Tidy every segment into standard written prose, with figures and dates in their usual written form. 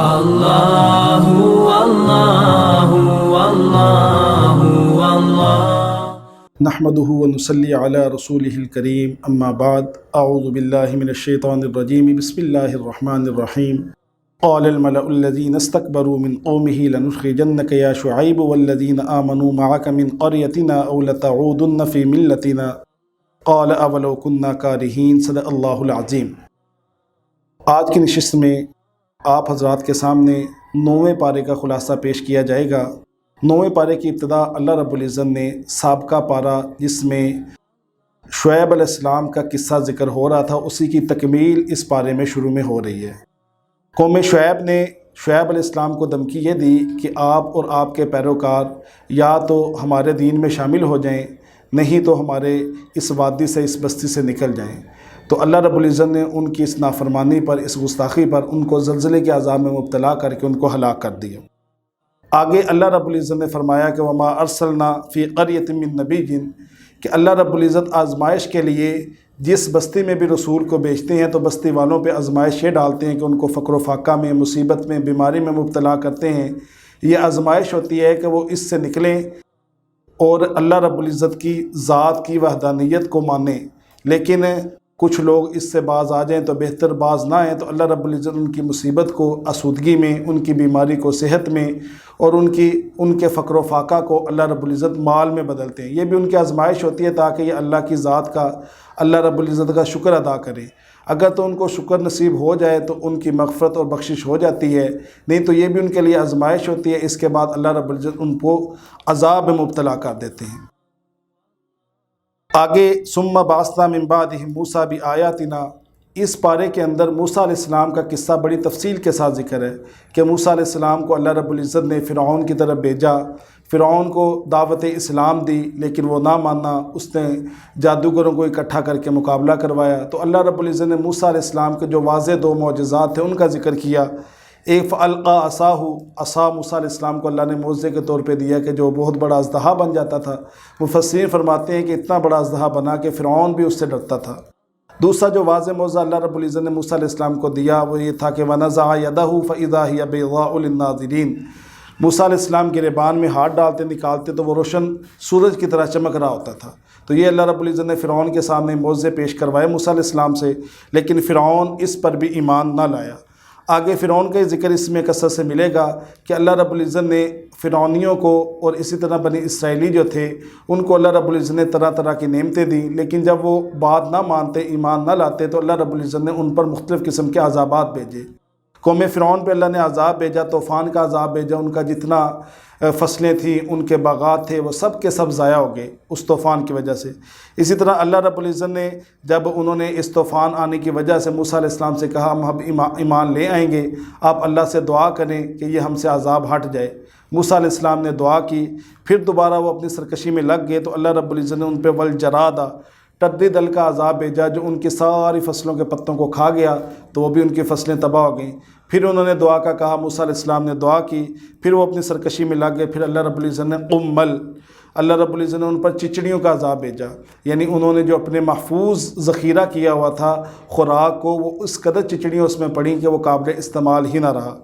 اللہ اللہ اللہ اللہ نحمده ونصلی علی رسوله الکریم اما بعد اعوذ باللہ من الشیطان الرجیم بسم اللہ الرحمن الرحیم قال الملأ الذین استکبروا من قومه لنخرجنک یا شعیب والذین آمنوا معک من قریتنا او لتعودن فی ملتنا قال اولو کننا کارہین صدق اللہ العظیم۔ آج کی نشست میں آپ حضرات کے سامنے 9ویں پارے کا خلاصہ پیش کیا جائے گا۔ 9ویں پارے کی ابتدا اللہ رب العزت نے سابقہ پارہ جس میں شعیب علیہ السلام کا قصہ ذکر ہو رہا تھا اسی کی تکمیل اس پارے میں شروع میں ہو رہی ہے۔ قوم شعیب نے شعیب علیہ السلام کو دھمکی یہ دی کہ آپ اور آپ کے پیروکار یا تو ہمارے دین میں شامل ہو جائیں نہیں تو ہمارے اس وادی سے اس بستی سے نکل جائیں۔ تو اللہ رب العزت نے ان کی اس نافرمانی پر اس گستاخی پر ان کو زلزلے کے عذاب میں مبتلا کر کے ان کو ہلاک کر دیا۔ آگے اللہ رب العزت نے فرمایا کہ وما ارسلنا فی قریۃ من نبی کہ اللہ رب العزت آزمائش کے لیے جس بستی میں بھی رسول کو بھیجتے ہیں تو بستی والوں پہ آزمائش یہ ڈالتے ہیں کہ ان کو فقر و فاقہ میں مصیبت میں بیماری میں مبتلا کرتے ہیں۔ یہ آزمائش ہوتی ہے کہ وہ اس سے نکلیں اور اللہ رب العزت کی ذات کی وحدانیت کو مانیں، لیکن کچھ لوگ اس سے باز آ جائیں تو بہتر، باز نہ آئیں تو اللہ رب العزت ان کی مصیبت کو آسودگی میں، ان کی بیماری کو صحت میں اور ان کے فقر و فاقہ کو اللہ رب العزت مال میں بدلتے ہیں۔ یہ بھی ان کی آزمائش ہوتی ہے تاکہ یہ اللہ کی ذات کا، اللہ رب العزت کا شکر ادا کریں۔ اگر تو ان کو شکر نصیب ہو جائے تو ان کی مغفرت اور بخشش ہو جاتی ہے، نہیں تو یہ بھی ان کے لیے آزمائش ہوتی ہے۔ اس کے بعد اللہ رب العزت ان کو عذاب میں مبتلا کر دیتے ہیں۔ آگے ثم بعثنا من بعدہم موسیٰ بآیاتنا، اس پارے کے اندر موسیٰ علیہ السلام کا قصہ بڑی تفصیل کے ساتھ ذکر ہے کہ موسیٰ علیہ السلام کو اللہ رب العزت نے فرعون کی طرف بھیجا، فرعون کو دعوت اسلام دی لیکن وہ نہ مانا، اس نے جادوگروں کو اکٹھا کر کے مقابلہ کروایا۔ تو اللہ رب العزت نے موسیٰ علیہ السلام کے جو واضح 2 معجزات تھے ان کا ذکر کیا۔ ایک فَأَلْقَىٰ عَصَاهُ، عصا موسیٰ علیہ السلام کو اللہ نے معجزے کے طور پہ دیا کہ جو بہت بڑا اژدہا بن جاتا تھا۔ مفسرین فرماتے ہیں کہ اتنا بڑا اژدہا بنا کہ فرعون بھی اس سے ڈرتا تھا۔ دوسرا جو واضح معجزہ اللہ رب العزت نے موسیٰ علیہ السلام کو دیا وہ یہ تھا کہ وَنَزَعَ يَدَهُ فَإِذَا هِيَ بَيْضَاءُ لِلنَّاظِرِينَ، موسیٰ علیہ السلام کے گریبان میں ہاتھ ڈالتے نکالتے تو وہ روشن سورج کی طرح چمک رہا ہوتا تھا۔ تو یہ اللہ رب العزت نے فرعون کے سامنے معجزے پیش کروائے موسیٰ علیہ السلام سے، لیکن فرعون اس پر بھی ایمان نہ لایا۔ آگے فرعون کا ذکر اس میں کثرت سے ملے گا کہ اللہ رب العزت نے فرعونیوں کو اور اسی طرح بنی اسرائیلی جو تھے ان کو اللہ رب العزت نے طرح طرح کی نعمتیں دیں، لیکن جب وہ بات نہ مانتے، ایمان نہ لاتے تو اللہ رب العزت نے ان پر مختلف قسم کے عذابات بھیجے۔ قوم فرعون پہ اللہ نے عذاب بھیجا، طوفان کا عذاب بھیجا، ان کا جتنا فصلیں تھیں، ان کے باغات تھے، وہ سب کے سب ضائع ہو گئے اس طوفان کی وجہ سے۔ اسی طرح اللہ رب العزت نے جب انہوں نے اس طوفان آنے کی وجہ سے موسیٰ علیہ السلام سے کہا ہم اب ایمان لے آئیں گے، آپ اللہ سے دعا کریں کہ یہ ہم سے عذاب ہٹ جائے۔ موسیٰ علیہ السلام نے دعا کی، پھر دوبارہ وہ اپنی سرکشی میں لگ گئے تو اللہ رب العزت نے ان پہ والجرادہ، ٹڈی دل کا عذاب بھیجا جو ان کی ساری فصلوں کے پتوں کو کھا گیا، تو وہ بھی ان کی فصلیں تباہ ہو گئیں۔ پھر انہوں نے دعا کا کہا، موسیٰ علیہ السلام نے دعا کی، پھر وہ اپنی سرکشی میں لگ گئے۔ پھر اللہ رب العزت نے قمل، اللہ رب العزت نے ان پر چچڑیوں کا عذاب بھیجا، یعنی انہوں نے جو اپنے محفوظ ذخیرہ کیا ہوا تھا خوراک کو، وہ اس قدر چچڑیاں اس میں پڑیں کہ وہ قابل استعمال ہی نہ رہا۔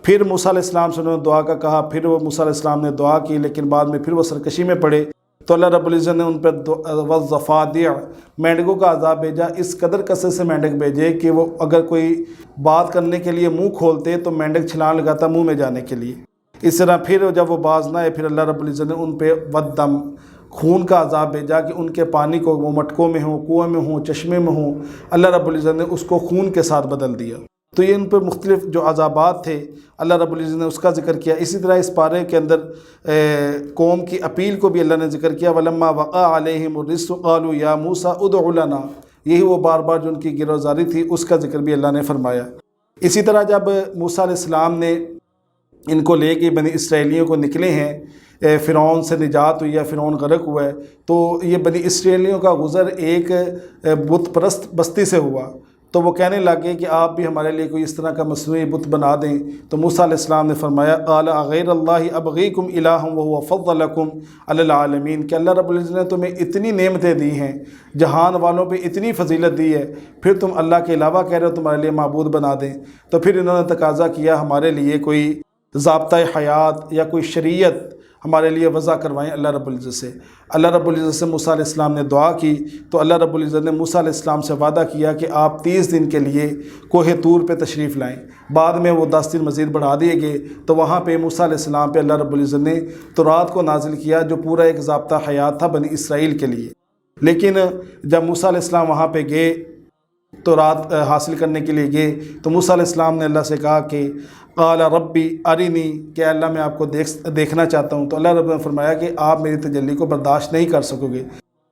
پھر موسیٰ علیہ السلام سے انہوں نے دعا کا کہا، پھر وہ موسیٰ علیہ السلام نے دعا کی، لیکن بعد میں پھر وہ سرکشی میں پڑے تو اللہ رب العزت نے ان پر والضفادع، مینڈکوں کا عذاب بھیجا۔ اس قدر کثرت سے مینڈک بھیجے کہ وہ اگر کوئی بات کرنے کے لیے منہ کھولتے تو مینڈک چھلانگ لگاتا منہ میں جانے کے لیے۔ اس طرح پھر جب وہ باز نہ آئے پھر اللہ رب العزت نے ان پہ والدم، خون کا عذاب بھیجا کہ ان کے پانی کو وہ مٹکوں میں ہوں، کنویں میں ہوں، چشمے میں ہوں، اللہ رب العزت نے اس کو خون کے ساتھ بدل دیا۔ تو یہ ان پہ مختلف جو عذابات تھے اللہ رب العزت نے اس کا ذکر کیا۔ اسی طرح اس پارے کے اندر قوم کی اپیل کو بھی اللہ نے ذکر کیا، وَلَمَّا وَقَعَ عَلَيْهِمُ الرِّجْسُ قَالُوا يَا مُوسَىٰ ادْعُ لَنَا، یہی وہ بار بار جو ان کی گروزاری تھی اس کا ذکر بھی اللہ نے فرمایا۔ اسی طرح جب موسیٰ علیہ السلام نے ان کو لے کے بنی اسرائیلیوں کو نکلے ہیں، فرعون سے نجات ہوئی ہے، فرعون غرق ہوا ہے، تو یہ بنی اسرائیلیوں کا گزر ایک بت پرست بستی سے ہوا تو وہ کہنے لگے کہ آپ بھی ہمارے لیے کوئی اس طرح کا مصنوعی بت بنا دیں۔ تو موسیٰ علیہ السلام نے فرمایا قال اغیر اللہ ابغیکم الہا وہو فضلکم علی العالمین، کہ اللہ رب العزت نے تمہیں اتنی نعمتیں دی ہیں، جہان والوں پہ اتنی فضیلت دی ہے، پھر تم اللہ کے علاوہ کہہ رہے ہو تمہارے لیے معبود بنا دیں۔ تو پھر انہوں نے تقاضا کیا ہمارے لیے کوئی ضابطۂ حیات یا کوئی شریعت ہمارے لیے وضع کروائیں اللہ رب العزت سے۔ اللہ رب العزت سے موسیٰ علیہ السلام نے دعا کی تو اللہ رب العزت نے موسیٰ علیہ السلام سے وعدہ کیا کہ آپ 30 دن کے لیے کوہ طور پہ تشریف لائیں۔ بعد میں وہ 10 دن مزید بڑھا دیے گئے، تو وہاں پہ موسیٰ علیہ السلام پہ اللہ رب العزت نے تورات کو نازل کیا، جو پورا ایک ضابطہ حیات تھا بنی اسرائیل کے لیے۔ لیکن جب موسیٰ علیہ السلام وہاں پہ گئے، تورات حاصل کرنے کے لیے گئے، تو موسیٰ علیہ السلام نے اللہ سے کہا کہ قال ربی ارنی، کہ اللہ میں آپ کو دیکھنا چاہتا ہوں۔ تو اللہ رب نے فرمایا کہ آپ میری تجلی کو برداشت نہیں کر سکو گے۔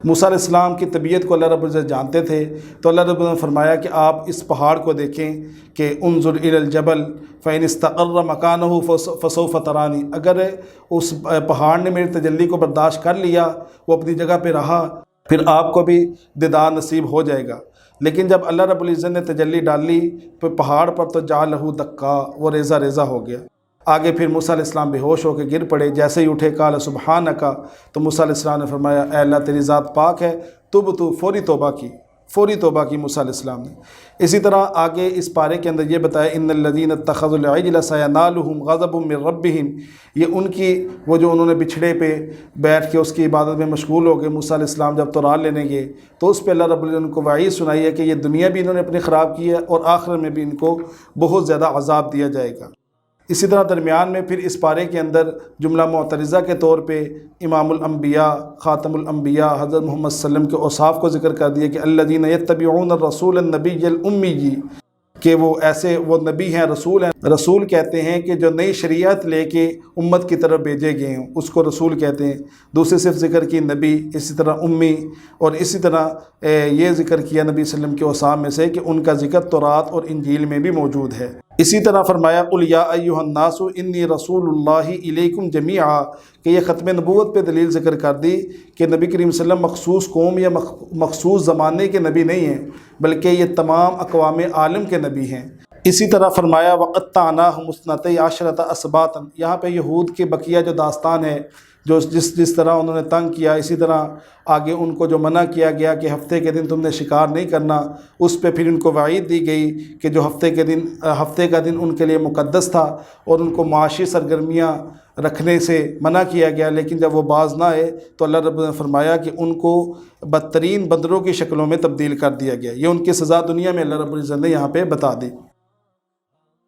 موسیٰ علیہ السلام کی طبیعت کو اللہ رب العزت جانتے تھے، تو اللہ رب نے فرمایا کہ آپ اس پہاڑ کو دیکھیں کہ انظر الی الجبل فإن استقر مکانہ فسوف ترانی، اگر اس پہاڑ نے میری تجلی کو برداشت کر لیا، وہ اپنی جگہ پہ رہا، پھر آپ کو بھی دیدار نصیب ہو جائے گا۔ لیکن جب اللہ رب العزت نے تجلی ڈالی پھر پہاڑ پر، تو جعلہ دکا، وہ ریزہ ریزہ ہو گیا۔ آگے پھر موسیٰ علیہ السلام بے ہوش ہو کے گر پڑے، جیسے ہی اٹھے قال سبحانک، تو موسیٰ علیہ السلام نے فرمایا اے اللہ تیری ذات پاک ہے، تو فوری توبہ کی موسیٰ علیہ السلام نے۔ اسی طرح آگے اس پارے کے اندر یہ بتایا ان الذین اتخذوا العجل سینالہم غضب من ربہم، یہ ان کی وہ جو انہوں نے بچھڑے پہ بیٹھ کے اس کی عبادت میں مشغول ہو گئے، موسیٰ علیہ السلام جب تورات لینے گئے تو اس پہ اللہ رب العزت نے ان کو وعید سنائی ہے کہ یہ دنیا بھی انہوں نے اپنی خراب کی ہے اور آخرت میں بھی ان کو بہت زیادہ عذاب دیا جائے گا۔ اسی طرح درمیان میں پھر اس پارے کے اندر جملہ معترضہ کے طور پہ امام الانبیاء خاتم الانبیاء حضرت محمد صلی اللہ علیہ وسلم کے اوصاف کو ذکر کر دیا کہ الذین یتبعون الرسول النبی الامی، کہ وہ نبی ہیں، رسول ہیں۔ رسول کہتے ہیں کہ جو نئی شریعت لے کے امت کی طرف بھیجے گئے ہیں اس کو رسول کہتے ہیں۔ دوسری صرف ذکر کی نبی، اسی طرح امی، اور اسی طرح یہ ذکر کیا نبی صلی اللہ علیہ وسلم کے اوصاف میں سے کہ ان کا ذکر تورات اور انجیل میں بھی موجود ہے۔ اسی طرح فرمایا قل یا ایھا الناس انی رسول اللہ الیکم جمیعا، کہ یہ ختم نبوت پہ دلیل ذکر کر دی کہ نبی کریم صلی اللہ علیہ وسلم مخصوص قوم یا مخصوص زمانے کے نبی نہیں ہیں، بلکہ یہ تمام اقوام عالم کے نبی ہیں۔ اسی طرح فرمایا وَقَطَّعْنَاهُمُ اثْنَتَيْ عَشْرَةَ أَسْبَاطًا، یہاں پہ یہود کے بقیہ جو داستان ہے، جو جس طرح انہوں نے تنگ کیا، اسی طرح آگے ان کو جو منع کیا گیا کہ ہفتے کے دن تم نے شکار نہیں کرنا، اس پہ پھر ان کو وعید دی گئی کہ جو ہفتے کا دن ان کے لیے مقدس تھا اور ان کو معاشی سرگرمیاں رکھنے سے منع کیا گیا، لیکن جب وہ باز نہ آئے تو اللہ رب نے فرمایا کہ ان کو بدترین بندروں کی شکلوں میں تبدیل کر دیا گیا۔ یہ ان کی سزا دنیا میں اللہ رب العزت نے یہاں پہ بتا دی۔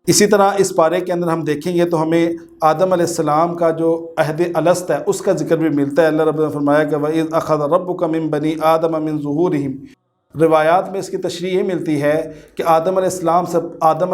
اسی طرح اس پارے کے اندر ہم دیکھیں گے تو ہمیں آدم علیہ السلام کا جو عہد الست ہے اس کا ذکر بھی ملتا ہے۔ اللہ رب نے فرمایا کہ وَإِذْ أَخَذَ رَبُّكَ مِن بَنِي آدَمَ مِن ظُهُورِهِمْ، روایات میں اس کی تشریح یہ ملتی ہے کہ آدم علیہ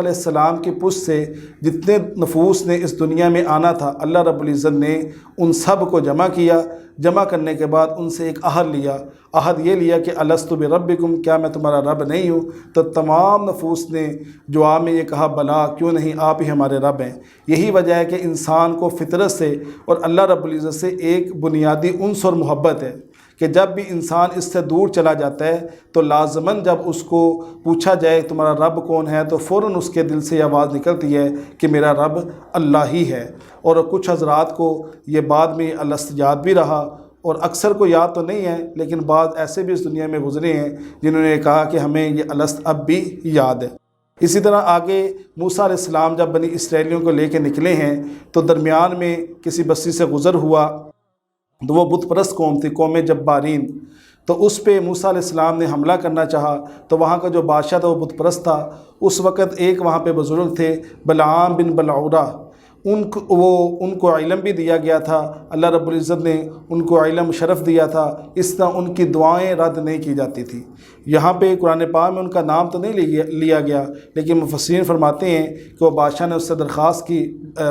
السلام کی پشت سے جتنے نفوس نے اس دنیا میں آنا تھا، اللہ رب العزت نے ان سب کو جمع کیا۔ جمع کرنے کے بعد ان سے ایک عہد لیا، عہد یہ لیا کہ الست بربکم، کیا میں تمہارا رب نہیں ہوں؟ تو تمام نفوس نے جواب میں یہ کہا بلا، کیوں نہیں، آپ ہی ہمارے رب ہیں۔ یہی وجہ ہے کہ انسان کو فطرت سے اور اللہ رب العزت سے ایک بنیادی عنصر محبت ہے کہ جب بھی انسان اس سے دور چلا جاتا ہے تو لازماً جب اس کو پوچھا جائے تمہارا رب کون ہے تو فوراً اس کے دل سے آواز نکلتی ہے کہ میرا رب اللہ ہی ہے۔ اور کچھ حضرات کو یہ بعد میں الست یاد بھی رہا، اور اکثر کو یاد تو نہیں ہے، لیکن بعض ایسے بھی اس دنیا میں گزرے ہیں جنہوں نے کہا کہ ہمیں یہ الست اب بھی یاد ہے۔ اسی طرح آگے موسیٰ علیہ السلام جب بنی اسرائیلیوں کو لے کے نکلے ہیں تو درمیان میں کسی بستی سے گزر ہوا، تو وہ بت پرست قوم تھی، قوم جبارین۔ تو اس پہ موسیٰ علیہ السلام نے حملہ کرنا چاہا، تو وہاں کا جو بادشاہ تھا وہ بت پرست تھا۔ اس وقت ایک وہاں پہ بزرگ تھے بلعام بن بلعورہ، ان کو علم بھی دیا گیا تھا، اللہ رب العزت نے ان کو علم شرف دیا تھا، اس طرح ان کی دعائیں رد نہیں کی جاتی تھی۔ یہاں پہ قرآن پاک میں ان کا نام تو نہیں لیا گیا، لیکن مفسرین فرماتے ہیں کہ وہ بادشاہ نے اس سے درخواست کی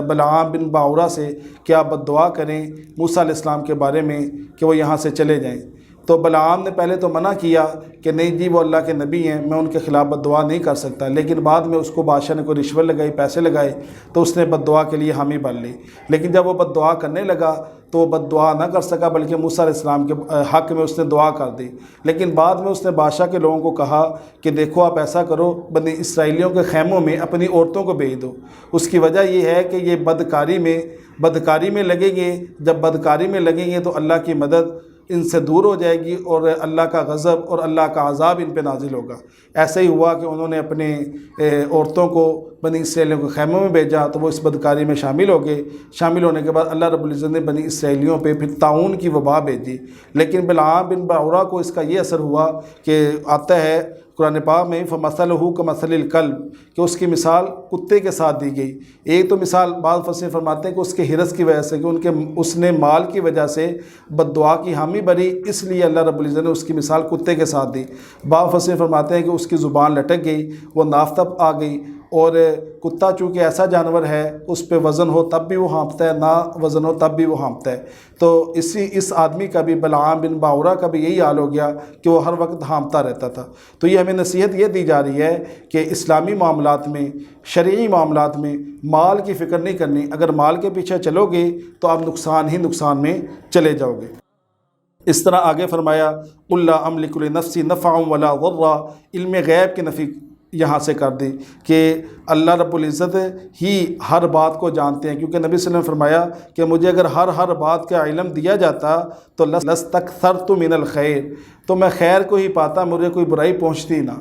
بلعام بن باورہ سے کہ آپ بد دعا کریں موسیٰ علیہ السلام کے بارے میں کہ وہ یہاں سے چلے جائیں۔ تو بلعام نے پہلے تو منع کیا کہ نہیں جی وہ اللہ کے نبی ہیں، میں ان کے خلاف بد دعا نہیں کر سکتا، لیکن بعد میں اس کو بادشاہ نے کوئی رشوت لگائی، پیسے لگائے، تو اس نے بد دعا کے لیے حامی بن لی۔ لیکن جب وہ بد دعا کرنے لگا تو وہ بد دعا نہ کر سکا، بلکہ موسیٰ علیہ السلام کے حق میں اس نے دعا کر دی۔ لیکن بعد میں اس نے بادشاہ کے لوگوں کو کہا کہ دیکھو آپ ایسا کرو، بنی اسرائیلیوں کے خیموں میں اپنی عورتوں کو بھیج دو۔ اس کی وجہ یہ ہے کہ یہ بدکاری میں لگیں گے، جب بدکاری میں لگیں گے تو اللہ کی مدد ان سے دور ہو جائے گی اور اللہ کا غضب اور اللہ کا عذاب ان پہ نازل ہوگا۔ ایسا ہی ہوا کہ انہوں نے اپنے عورتوں کو بنی اسرائیلیوں کے خیموں میں بھیجا تو وہ اس بدکاری میں شامل ہو گئے۔ شامل ہونے کے بعد اللہ رب العزت نے بنی اسرائیلیوں پہ پھر طاعون کی وبا بھیجی۔ لیکن بلعام بن باورا کو اس کا یہ اثر ہوا کہ آتا ہے قرآن پاک میں فَمَثَلُهُ كَمَثَلِ الْكَلْبِ کہ اس کی مثال کتے کے ساتھ دی گئی۔ ایک تو مثال بعض مفسرین فرماتے ہیں کہ اس کے حرص کی وجہ سے کہ اس نے مال کی وجہ سے بد دعا کی حامی بھری، اس لیے اللہ رب العزت نے اس کی مثال کتے کے ساتھ دی۔ بعض مفسرین فرماتے ہیں کہ اس کی زبان لٹک گئی، وہ نافتب آ گئی، اور کتا چونکہ ایسا جانور ہے اس پہ وزن ہو تب بھی وہ ہانپتا ہے، نہ وزن ہو تب بھی وہ ہانپتا ہے۔ تو اس آدمی کا بھی بلعام بن باورا کا بھی یہی حال ہو گیا کہ وہ ہر وقت ہانپتا رہتا تھا۔ تو یہ ہمیں نصیحت یہ دی جا رہی ہے کہ اسلامی معاملات میں، شرعی معاملات میں مال کی فکر نہیں کرنی۔ اگر مال کے پیچھے چلو گے تو آپ نقصان ہی نقصان میں چلے جاؤ گے۔ اس طرح آگے فرمایا قُلْ لَا أَمْلِكُ لِنَفْسِي نَفْعًا وَلَا ضَرًّا، علم غیب کی نفی یہاں سے کر دی کہ اللہ رب العزت ہی ہر بات کو جانتے ہیں، کیونکہ نبی صلی اللہ علیہ وسلم نے فرمایا کہ مجھے اگر ہر بات کا علم دیا جاتا تو لَسْتَكْثَرْتُ مِنَ الْخَيْرِ، تو میں خیر کو ہی پاتا، مجھے کوئی برائی پہنچتی نہ۔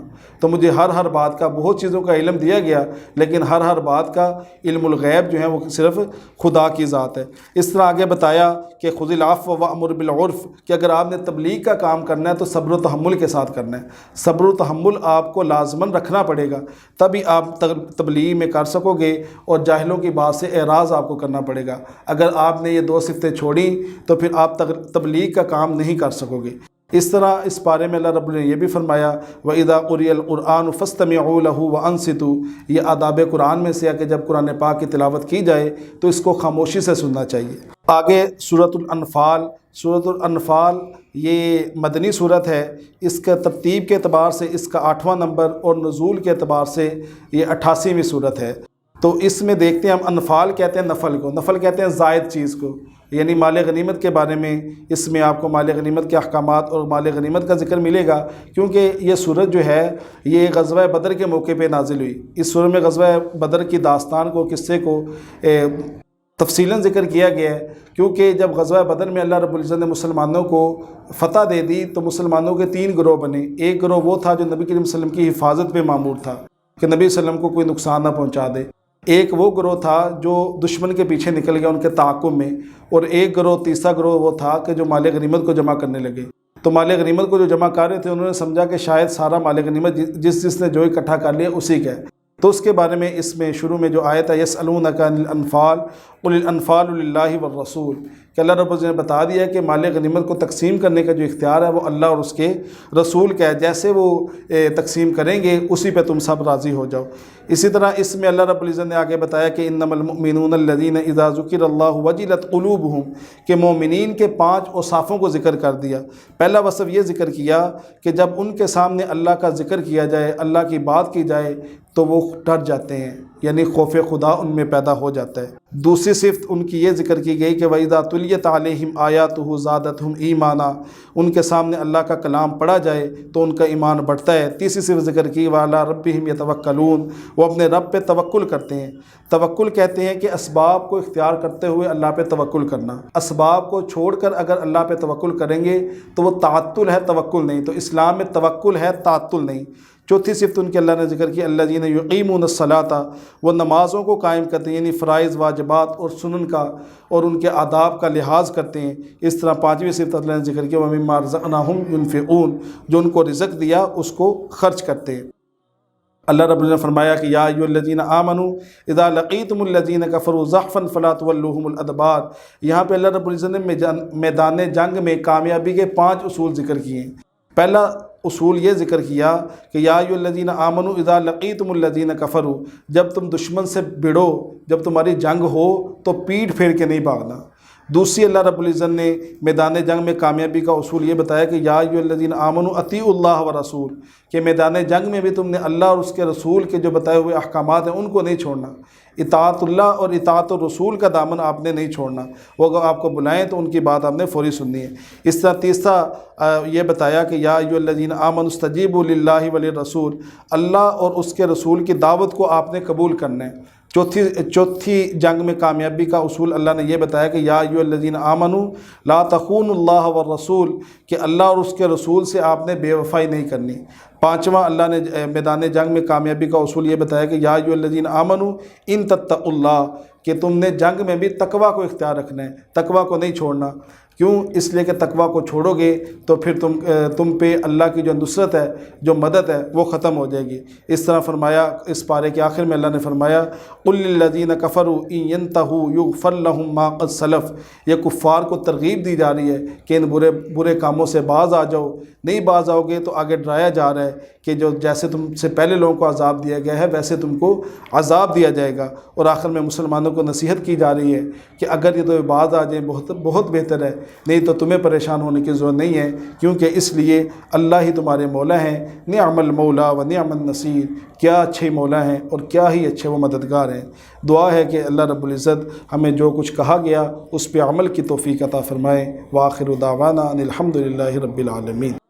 تو مجھے ہر بات کا، بہت چیزوں کا علم دیا گیا، لیکن ہر بات کا علم الغیب جو ہے وہ صرف خدا کی ذات ہے۔ اس طرح آگے بتایا کہ خذ العفو وأمر بالعرف کہ اگر آپ نے تبلیغ کا کام کرنا ہے تو صبر و تحمل کے ساتھ کرنا ہے۔ صبر و تحمل آپ کو لازماً رکھنا پڑے گا، تبھی آپ تبلیغ میں کر سکو گے، اور جاہلوں کی بات سے اعراض آپ کو کرنا پڑے گا۔ اگر آپ نے یہ دو صفتیں چھوڑیں تو پھر آپ تبلیغ کا کام نہیں کر سکو گے۔ اس طرح اس بارے میں اللہ رب نے یہ بھی فرمایا وَإِذَا قُرِئَ الْقُرْآنُ فَاسْتَمِعُوا لَهُ وَأَنصِتُوا، یہ آداب قرآن میں سے ہے کہ جب قرآن پاک کی تلاوت کی جائے تو اس کو خاموشی سے سننا چاہیے۔ آگے سورۃ الانفال، سورۃ الانفال یہ مدنی صورت ہے، اس کا ترتیب کے اعتبار سے اس کا 8واں نمبر اور نزول کے اعتبار سے یہ 88ویں صورت ہے۔ تو اس میں دیکھتے ہیں ہم انفال کہتے ہیں نفل کو، نفل کہتے ہیں زائد چیز کو، یعنی مال غنیمت کے بارے میں اس میں آپ کو مال غنیمت کے احکامات اور مال غنیمت کا ذکر ملے گا، کیونکہ یہ سورت جو ہے یہ غزوہ بدر کے موقع پہ نازل ہوئی۔ اس سورت میں غزوہ بدر کی داستان کو، قصے کو تفصیلاً ذکر کیا گیا ہے، کیونکہ جب غزوہ بدر میں اللہ رب العزت نے مسلمانوں کو فتح دے دی تو مسلمانوں کے 3 گروہ بنے۔ ایک گروہ وہ تھا جو نبی کریم صلی اللہ علیہ وسلم کی حفاظت پہ مامور تھا کہ نبی صلی اللہ علیہ وسلم کو کوئی نقصان نہ پہنچا دے۔ ایک وہ گروہ تھا جو دشمن کے پیچھے نکل گیا ان کے تعاقب میں، اور ایک گروہ، تیسرا گروہ وہ تھا کہ جو مال غنیمت کو جمع کرنے لگے۔ تو مال غنیمت کو جو جمع کر رہے تھے انہوں نے سمجھا کہ شاید سارا مال غنیمت جس نے جو اکٹھا کر لیا اسی کا ہے۔ تو اس کے بارے میں اس میں شروع میں جو آیت ہے یسألونک عن الانفال قل الانفال للہ والرسول، کہ اللہ رب العزت نے بتا دیا کہ مال غنیمت کو تقسیم کرنے کا جو اختیار ہے وہ اللہ اور اس کے رسول کا ہے، جیسے وہ تقسیم کریں گے اسی پہ تم سب راضی ہو جاؤ۔ اسی طرح اس میں اللہ رب العزت نے آگے بتایا کہ انما المؤمنون الذین اذا ذکر اللہ وجلت قلوبہم، کہ مومنین کے 5 اوصافوں کو ذکر کر دیا۔ پہلا وصف یہ ذکر کیا کہ جب ان کے سامنے اللہ کا ذکر کیا جائے، اللہ کی بات کی جائے تو وہ ڈر جاتے ہیں، یعنی خوف خدا ان میں پیدا ہو جاتا ہے۔ دوسری صفت ان کی یہ ذکر کی گئی کہ وَإِذَا تُلِيَتْ عَلَيْهِمْ آيَاتُهُ زَادَتْهُمْ إِيمَانًا، ان کے سامنے اللہ کا کلام پڑھا جائے تو ان کا ایمان بڑھتا ہے۔ تیسری صفت ذکر کی وَعَلَىٰ رَبِّهِمْ يَتَوَكَّلُونَ، وہ اپنے رب پہ توکل کرتے ہیں۔ توکل کہتے ہیں کہ اسباب کو اختیار کرتے ہوئے اللہ پہ توکل کرنا۔ اسباب کو چھوڑ کر اگر اللہ پہ توکل کریں گے تو وہ تعطل ہے، توکل نہیں۔ تو اسلام میں توکل ہے، تعطل نہیں۔ چوتھی صفت ان کے اللہ نے ذکر کی الذین یقیمون الصلاۃ، وہ نمازوں کو قائم کرتے ہیں، یعنی فرائض، واجبات اور سنن کا اور ان کے آداب کا لحاظ کرتے ہیں۔ اس طرح 5ویں صفت اللہ نے ذکر کی ومما رزقناہم ینفقون، جو ان کو رزق دیا اس کو خرچ کرتے ہیں۔ اللہ رب نے فرمایا کہ یا ایھا الذین آمنوا اذا لقیتم الذین کفروا زحفا فلا تولوہم الادبار، یہاں پہ اللہ رب العزت نے میدان جنگ میں کامیابی کے 5 اصول ذکر کیے ہیں۔ پہلا اصول یہ ذکر کیا کہ یا ایھا الذین آمنوا اذا لقیتم الذین کفروا، جب تم دشمن سے بڑھو، جب تمہاری جنگ ہو تو پیٹھ پھیر کے نہیں بھاگنا۔ دوسری اللہ رب العزت نے میدان جنگ میں کامیابی کا اصول یہ بتایا کہ یا ایھا الذین آمنوا اطیعوا اللہ ورسول، کہ میدان جنگ میں بھی تم نے اللہ اور اس کے رسول کے جو بتائے ہوئے احکامات ہیں ان کو نہیں چھوڑنا، اطاعت اللہ اور اطاعت الرسول کا دامن آپ نے نہیں چھوڑنا، وہ اگر آپ کو بلائیں تو ان کی بات آپ نے فوری سننی ہے۔ اس طرح تیسرا یہ بتایا کہ یا ایھا الذین آمنوا استجیبوا للہ وللرسول، اللہ اور اس کے رسول کی دعوت کو آپ نے قبول کرنا ہے۔ چوتھی جنگ میں کامیابی کا اصول اللہ نے یہ بتایا کہ یا ایھا الذین آمنوا لا تخونوا اللہ والرسول، کہ اللہ اور اس کے رسول سے آپ نے بے وفائی نہیں کرنی۔ پانچواں اللہ نے میدان جنگ میں کامیابی کا اصول یہ بتایا کہ یا ایھا الذین آمنوا ان تتقوا اللہ، کہ تم نے جنگ میں بھی تقوی کو اختیار رکھنا ہے، تقوی کو نہیں چھوڑنا۔ کیوں؟ اس لیے کہ تقوی کو چھوڑو گے تو پھر تم پہ اللہ کی جو نصرت ہے، جو مدد ہے، وہ ختم ہو جائے گی۔ اس طرح فرمایا، اس پارے کے آخر میں اللہ نے فرمایا قل للذین کفروا ان ینتہوا یغفر لہم ما قد سلف، یہ کفار کو ترغیب دی جا رہی ہے کہ ان برے کاموں سے باز آ جاؤ، نہیں باز آؤ گے تو آگے ڈرایا جا رہا ہے کہ جو جیسے تم سے پہلے لوگوں کو عذاب دیا گیا ہے ویسے تم کو عذاب دیا جائے گا۔ اور آخر میں مسلمانوں کو نصیحت کی جا رہی ہے کہ اگر یہ تو باز آ جائیں بہت بہتر ہے، نہیں تو تمہیں پریشان ہونے کی ضرورت نہیں ہے، کیونکہ اس لیے اللہ ہی تمہارے مولا ہیں، نعم المولا و نعم النصیر، کیا اچھے مولا ہیں اور کیا ہی اچھے وہ مددگار ہیں۔ دعا ہے کہ اللہ رب العزت ہمیں جو کچھ کہا گیا اس پہ عمل کی توفیق عطا فرمائے۔ وآخر دعوانا ان الحمد للہ رب العالمین۔